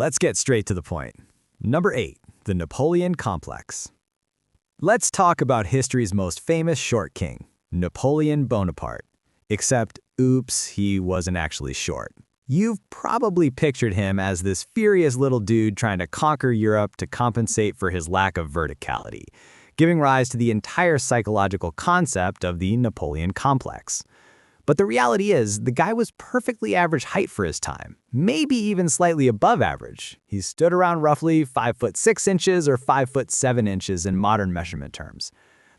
let's get straight to the point. Number 8, the Napoleon Complex. Let's talk about history's most famous short king, Napoleon Bonaparte. Except, oops, he wasn't actually short. You've probably pictured him as this furious little dude trying to conquer Europe to compensate for his lack of verticality, giving rise to the entire psychological concept of the Napoleon Complex. But the reality is, the guy was perfectly average height for his time, maybe even slightly above average. He stood around roughly 5'6" or 5'7" in modern measurement terms.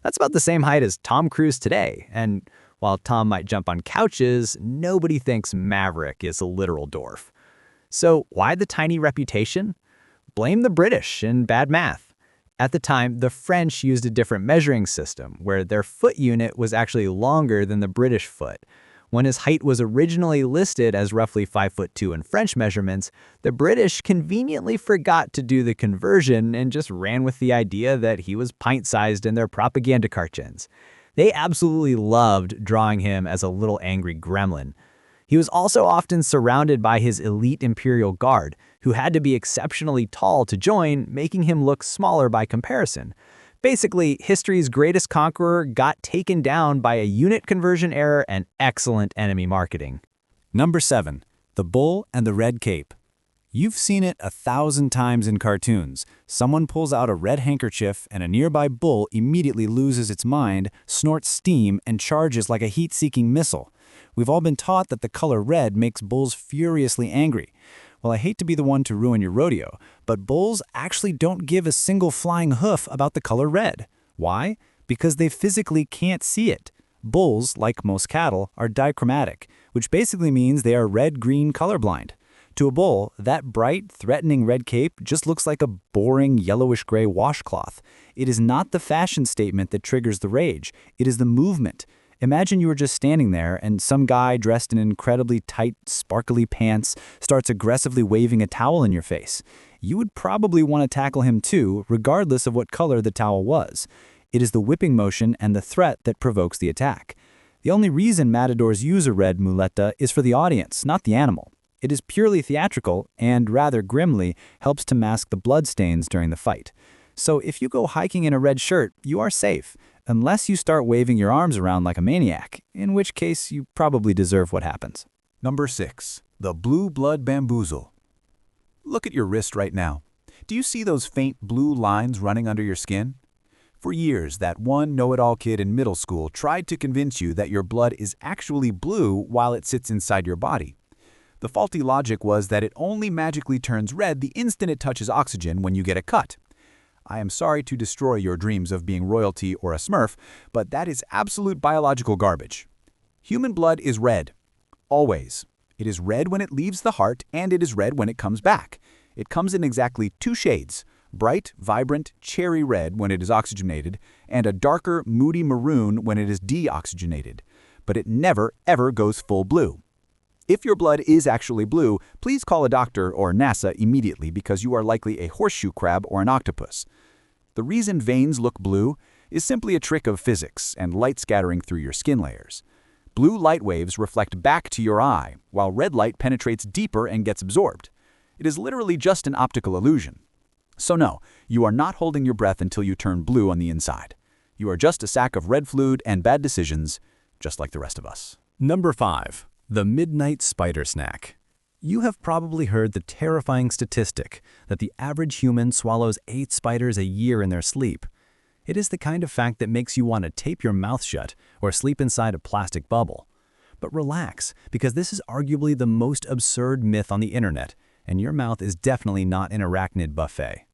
That's about the same height as Tom Cruise today, and while Tom might jump on couches, nobody thinks Maverick is a literal dwarf. So why the tiny reputation? Blame the British and bad math. At the time, the French used a different measuring system, where their foot unit was actually longer than the British foot. When his height was originally listed as roughly 5'2" in French measurements, the British conveniently forgot to do the conversion and just ran with the idea that he was pint-sized in their propaganda cartoons. They absolutely loved drawing him as a little angry gremlin. He was also often surrounded by his elite imperial guard, who had to be exceptionally tall to join, making him look smaller by comparison. Basically, history's greatest conqueror got taken down by a unit conversion error and excellent enemy marketing. Number 7. The Bull and the Red Cape. You've seen it 1,000 times in cartoons. Someone pulls out a red handkerchief and a nearby bull immediately loses its mind, snorts steam, and charges like a heat-seeking missile. We've all been taught that the color red makes bulls furiously angry. Well, I hate to be the one to ruin your rodeo, but bulls actually don't give a single flying hoof about the color red. Why? Because they physically can't see it. Bulls, like most cattle, are dichromatic, which basically means they are red-green colorblind. To a bull, that bright, threatening red cape just looks like a boring yellowish-gray washcloth. It is not the fashion statement that triggers the rage. It is the movement. Imagine you were just standing there and some guy dressed in incredibly tight, sparkly pants starts aggressively waving a towel in your face. You would probably want to tackle him too, regardless of what color the towel was. It is the whipping motion and the threat that provokes the attack. The only reason matadors use a red muleta is for the audience, not the animal. It is purely theatrical and, rather grimly, helps to mask the bloodstains during the fight. So if you go hiking in a red shirt, you are safe, unless you start waving your arms around like a maniac, in which case you probably deserve what happens. Number 6. The Blue Blood Bamboozle. Look at your wrist right now. Do you see those faint blue lines running under your skin? For years, that one know-it-all kid in middle school tried to convince you that your blood is actually blue while it sits inside your body. The faulty logic was that it only magically turns red the instant it touches oxygen when you get a cut. I am sorry to destroy your dreams of being royalty or a Smurf, but that is absolute biological garbage. Human blood is red. Always. It is red when it leaves the heart, and it is red when it comes back. It comes in exactly 2 shades, bright, vibrant, cherry red when it is oxygenated, and a darker, moody maroon when it is deoxygenated. But it never, ever goes full blue. If your blood is actually blue, please call a doctor or NASA immediately because you are likely a horseshoe crab or an octopus. The reason veins look blue is simply a trick of physics and light scattering through your skin layers. Blue light waves reflect back to your eye, while red light penetrates deeper and gets absorbed. It is literally just an optical illusion. So no, you are not holding your breath until you turn blue on the inside. You are just a sack of red fluid and bad decisions, just like the rest of us. Number 5. The Midnight Spider Snack. You have probably heard the terrifying statistic that the average human swallows 8 spiders a year in their sleep. It is the kind of fact that makes you want to tape your mouth shut or sleep inside a plastic bubble. But relax, because this is arguably the most absurd myth on the internet, and your mouth is definitely not an arachnid buffet.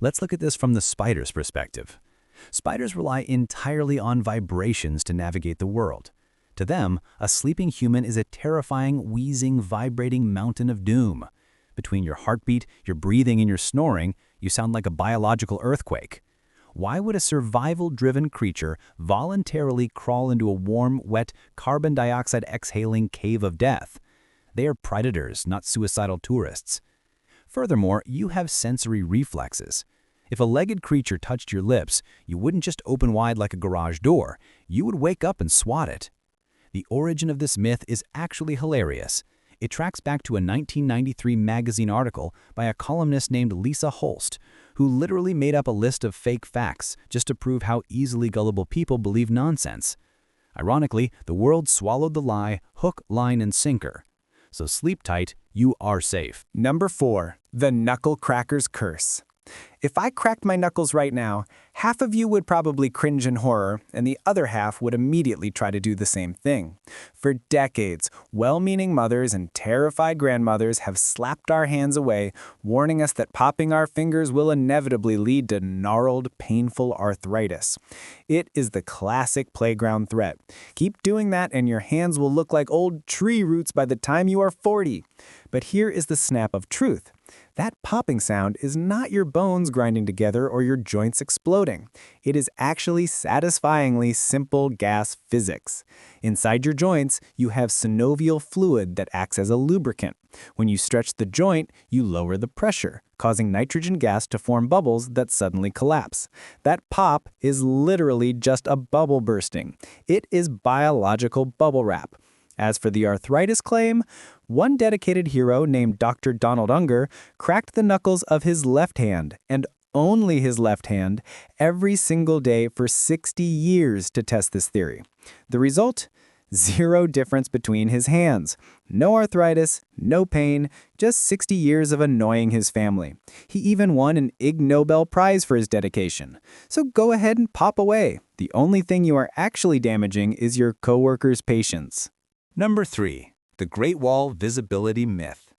Let's look at this from the spider's perspective. Spiders rely entirely on vibrations to navigate the world. To them, a sleeping human is a terrifying, wheezing, vibrating mountain of doom. Between your heartbeat, your breathing, and your snoring, you sound like a biological earthquake. Why would a survival-driven creature voluntarily crawl into a warm, wet, carbon dioxide exhaling cave of death? They are predators, not suicidal tourists. Furthermore, you have sensory reflexes. If a legged creature touched your lips, you wouldn't just open wide like a garage door, you would wake up and swat it. The origin of this myth is actually hilarious. It tracks back to a 1993 magazine article by a columnist named Lisa Holst, who literally made up a list of fake facts just to prove how easily gullible people believe nonsense. Ironically, the world swallowed the lie hook, line, and sinker. So sleep tight, you are safe. Number 4. The Knuckle Cracker's Curse. If I cracked my knuckles right now, half of you would probably cringe in horror, and the other half would immediately try to do the same thing. For decades, well-meaning mothers and terrified grandmothers have slapped our hands away, warning us that popping our fingers will inevitably lead to gnarled, painful arthritis. It is the classic playground threat. Keep doing that and your hands will look like old tree roots by the time you are 40. But here is the snap of truth. That popping sound is not your bones grinding together or your joints exploding. It is actually satisfyingly simple gas physics. Inside your joints, you have synovial fluid that acts as a lubricant. When you stretch the joint, you lower the pressure, causing nitrogen gas to form bubbles that suddenly collapse. That pop is literally just a bubble bursting. It is biological bubble wrap. As for the arthritis claim, one dedicated hero named Dr. Donald Unger cracked the knuckles of his left hand, and only his left hand, every single day for 60 years to test this theory. The result? Zero difference between his hands. No arthritis, no pain, just 60 years of annoying his family. He even won an Ig Nobel Prize for his dedication. So go ahead and pop away. The only thing you are actually damaging is your coworker's patience. Number 3. The Great Wall Visibility Myth.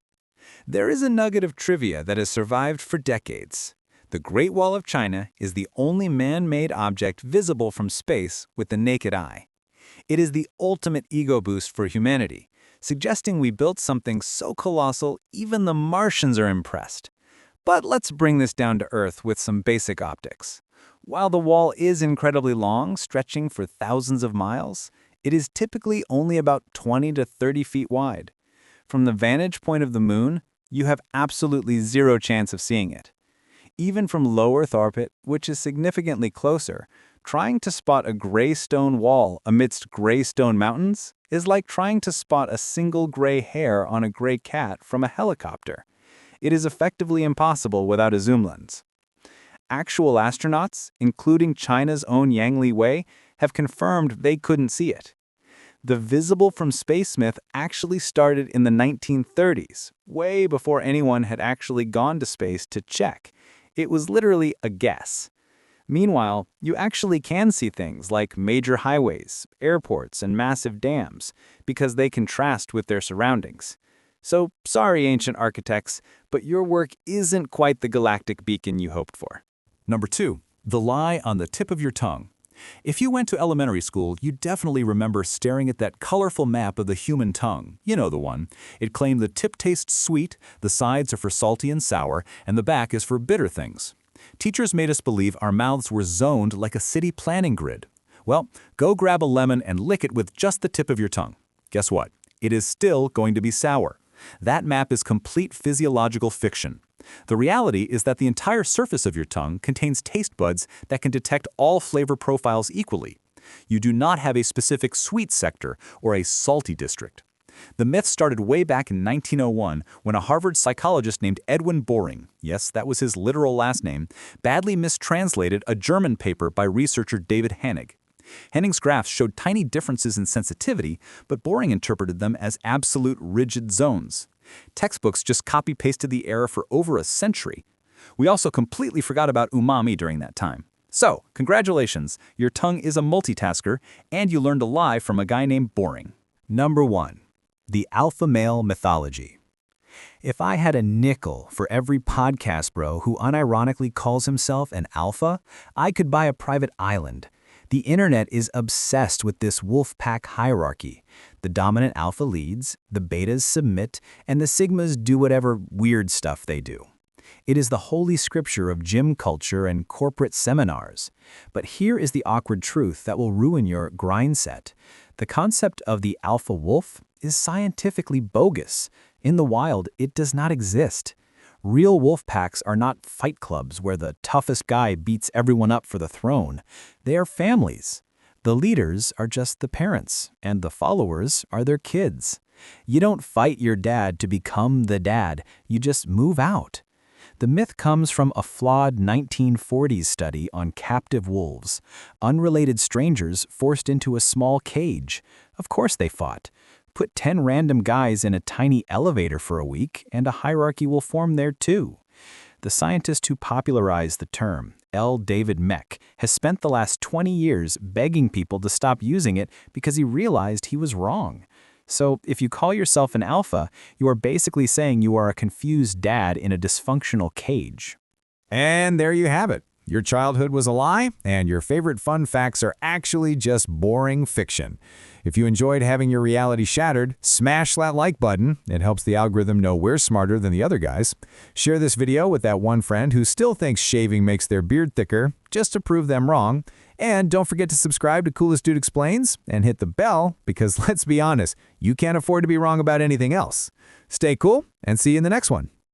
There is a nugget of trivia that has survived for decades. The Great Wall of China is the only man-made object visible from space with the naked eye. It is the ultimate ego boost for humanity, suggesting we built something so colossal even the Martians are impressed. But let's bring this down to Earth with some basic optics. While the wall is incredibly long, stretching for thousands of miles, it is typically only about 20 to 30 feet wide. From the vantage point of the moon, you have absolutely zero chance of seeing it. Even from low Earth orbit, which is significantly closer, trying to spot a gray stone wall amidst gray stone mountains is like trying to spot a single gray hair on a gray cat from a helicopter. It is effectively impossible without a zoom lens. Actual astronauts, including China's own Yang Li Wei, have confirmed they couldn't see it. The visible from space myth actually started in the 1930s, way before anyone had actually gone to space to check. It was literally a guess. Meanwhile, you actually can see things like major highways, airports, and massive dams, because they contrast with their surroundings. So, sorry, ancient architects, but your work isn't quite the galactic beacon you hoped for. Number 2. The lie on the tip of your tongue. If you went to elementary school, you definitely remember staring at that colorful map of the human tongue. You know the one. It claimed the tip tastes sweet, the sides are for salty and sour, and the back is for bitter things. Teachers made us believe our mouths were zoned like a city planning grid. Well, go grab a lemon and lick it with just the tip of your tongue. Guess what? It is still going to be sour. That map is complete physiological fiction. The reality is that the entire surface of your tongue contains taste buds that can detect all flavor profiles equally. You do not have a specific sweet sector or a salty district. The myth started way back in 1901 when a Harvard psychologist named Edwin Boring, yes, that was his literal last name, badly mistranslated a German paper by researcher David Hennig. Hennig's graphs showed tiny differences in sensitivity, but Boring interpreted them as absolute rigid zones. Textbooks just copy-pasted the error for over a century. We also completely forgot about umami during that time. So, congratulations, your tongue is a multitasker, and you learned a lie from a guy named Boring. Number 1. The Alpha Male Mythology. If I had a nickel for every podcast bro who unironically calls himself an alpha, I could buy a private island. The internet is obsessed with this wolf pack hierarchy. The dominant alpha leads, the betas submit, and the sigmas do whatever weird stuff they do. It is the holy scripture of gym culture and corporate seminars. But here is the awkward truth that will ruin your grindset. The concept of the alpha wolf is scientifically bogus. In the wild, it does not exist. Real wolf packs are not fight clubs where the toughest guy beats everyone up for the throne. They are families. The leaders are just the parents, and the followers are their kids. You don't fight your dad to become the dad, you just move out. The myth comes from a flawed 1940s study on captive wolves, unrelated strangers forced into a small cage. Of course they fought. Put 10 random guys in a tiny elevator for a week, and a hierarchy will form there too. The scientist who popularized the term, L. David Mech, has spent the last 20 years begging people to stop using it because he realized he was wrong. So if you call yourself an alpha, you are basically saying you are a confused dad in a dysfunctional cage. And there you have it. Your childhood was a lie, and your favorite fun facts are actually just boring fiction. If you enjoyed having your reality shattered, smash that like button. It helps the algorithm know we're smarter than the other guys. Share this video with that one friend who still thinks shaving makes their beard thicker, just to prove them wrong. And don't forget to subscribe to Coolest Dude Explains and hit the bell, because let's be honest, you can't afford to be wrong about anything else. Stay cool, and see you in the next one.